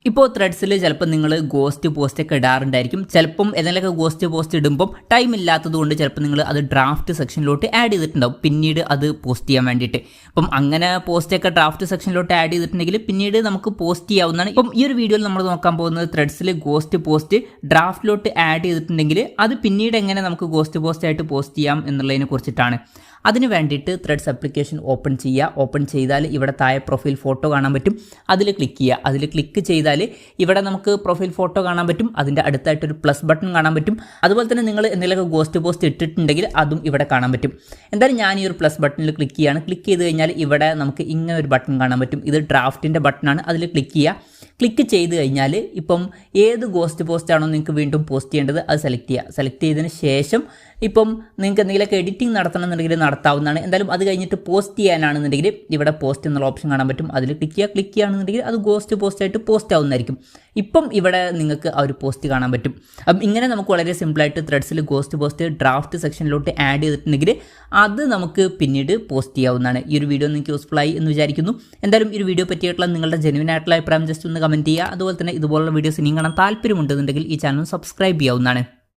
ഇപ്പോൾ ത്രെഡ്സിൽ ചിലപ്പോൾ നിങ്ങൾ ഗോസ്റ്റ് പോസ്റ്റ് ഒക്കെ ഇടാറുണ്ടായിരിക്കും. ചിലപ്പം ഏതെങ്കിലുമൊക്കെ ഗോസ്റ്റ് പോസ്റ്റ് ഇടുമ്പം ടൈം ഇല്ലാത്തത് കൊണ്ട് ചിലപ്പോൾ നിങ്ങൾ അത് ഡ്രാഫ്റ്റ് സെക്ഷനിലോട്ട് ആഡ് ചെയ്തിട്ടുണ്ടാവും പിന്നീട് അത് പോസ്റ്റ് ചെയ്യാൻ വേണ്ടിയിട്ട്. അപ്പം അങ്ങനെ പോസ്റ്റൊക്കെ ഡ്രാഫ്റ്റ് സെക്ഷനിലോട്ട് ആഡ് ചെയ്തിട്ടുണ്ടെങ്കിൽ പിന്നീട് നമുക്ക് പോസ്റ്റ് ചെയ്യാവുന്നതാണ്. ഇപ്പം ഈ ഒരു വീഡിയോയിൽ നമ്മൾ നോക്കാൻ പോകുന്നത് ത്രെഡ്സിൽ ഗോസ്റ്റ് പോസ്റ്റ് ഡ്രാഫ്റ്റിലോട്ട് ആഡ് ചെയ്തിട്ടുണ്ടെങ്കിൽ അത് പിന്നീട് എങ്ങനെ നമുക്ക് ഗോസ്റ്റ് പോസ്റ്റ് ആയിട്ട് പോസ്റ്റ് ചെയ്യാം എന്നുള്ളതിനെ കുറിച്ചിട്ടാണ്. അതിന് വേണ്ടിയിട്ട് ത്രെഡ്സ് ആപ്ലിക്കേഷൻ ഓപ്പൺ ചെയ്യുക. ഓപ്പൺ ചെയ്താൽ ഇവിടെ താഴെ പ്രൊഫൈൽ ഫോട്ടോ കാണാൻ പറ്റും, അതിൽ ക്ലിക്ക് ചെയ്യുക. അതിൽ ക്ലിക്ക് ചെയ്താൽ ഇവിടെ നമുക്ക് പ്രൊഫൈൽ ഫോട്ടോ കാണാൻ പറ്റും, അതിൻ്റെ അടുത്തായിട്ടൊരു പ്ലസ് ബട്ടൺ കാണാൻ പറ്റും. അതുപോലെ തന്നെ നിങ്ങൾ എന്തെങ്കിലുമൊക്കെ ഗോസ്റ്റ് പോസ്റ്റ് ഇട്ടിട്ടുണ്ടെങ്കിൽ അതും ഇവിടെ കാണാൻ പറ്റും. എന്തായാലും ഞാൻ ഈ ഒരു പ്ലസ് ബട്ടണിൽ ക്ലിക്ക് ചെയ്യുകയാണ്. ക്ലിക്ക് ചെയ്ത് കഴിഞ്ഞാൽ ഇവിടെ നമുക്ക് ഇങ്ങനെ ഒരു ബട്ടൺ കാണാൻ പറ്റും. ഇത് ഡ്രാഫ്റ്റിൻ്റെ ബട്ടണാണ്. അതിൽ ക്ലിക്ക് ചെയ്യുക. ക്ലിക്ക് ചെയ്ത് കഴിഞ്ഞാൽ ഇപ്പം ഏത് ഗോസ്റ്റ് പോസ്റ്റ് ആണോ നിങ്ങൾക്ക് വീണ്ടും പോസ്റ്റ് ചെയ്യേണ്ടത് അത് സെലക്ട് ചെയ്യുക. സെലക്ട് ചെയ്തതിന് ശേഷം ഇപ്പം നിങ്ങൾക്ക് എന്തെങ്കിലുമൊക്കെ എഡിറ്റിംഗ് നടത്തണമെന്നുണ്ടെങ്കിൽ നടത്താവുന്നതാണ്. എന്തായാലും അത് കഴിഞ്ഞിട്ട് പോസ്റ്റ് ചെയ്യാനാണെന്നുണ്ടെങ്കിൽ ഇവിടെ പോസ്റ്റ് എന്നുള്ള ഓപ്ഷൻ കാണാൻ പറ്റും, അതിൽ ക്ലിക്ക് ചെയ്യുകയാണെന്നുണ്ടെങ്കിൽ അത് ഗോസ്റ്റ് പോസ്റ്റ് ആയിട്ട് പോസ്റ്റ് ആവുന്നതായിരിക്കും. ഇപ്പം ഇവിടെ നിങ്ങൾക്ക് ആ ഒരു പോസ്റ്റ് കാണാൻ പറ്റും. അപ്പം ഇങ്ങനെ നമുക്ക് വളരെ സിമ്പിളായിട്ട് ത്രെഡ്സിൽ ഗോസ്റ്റ് പോസ്റ്റ് ഡ്രാഫ്റ്റ് സെക്ഷനിലോട്ട് ആഡ് ചെയ്തിട്ടുണ്ടെങ്കിൽ അത് നമുക്ക് പിന്നീട് പോസ്റ്റ് ചെയ്യാവുന്നതാണ്. ഈ ഒരു വീഡിയോ നിങ്ങൾക്ക് യൂസ്ഫുൾ ആയി എന്ന് വിചാരിക്കുന്നു. എന്തായാലും ഈ ഒരു വീഡിയോ പറ്റിയിട്ടുള്ള നിങ്ങളുടെ ജെന്യുവൻ ആയിട്ടുള്ള അഭിപ്രായം ജസ്റ്റ് ഒന്ന് കമൻറ്റ് ചെയ്യുക. അതുപോലെ തന്നെ ഇതുപോലുള്ള വീഡിയോസ് ഇനിയും കാണാൻ താല്പര്യമുണ്ടെന്നുണ്ടെങ്കിൽ ഈ ചാനൽ സബ്സ്ക്രൈബ് ചെയ്യാവുന്നതാണ്.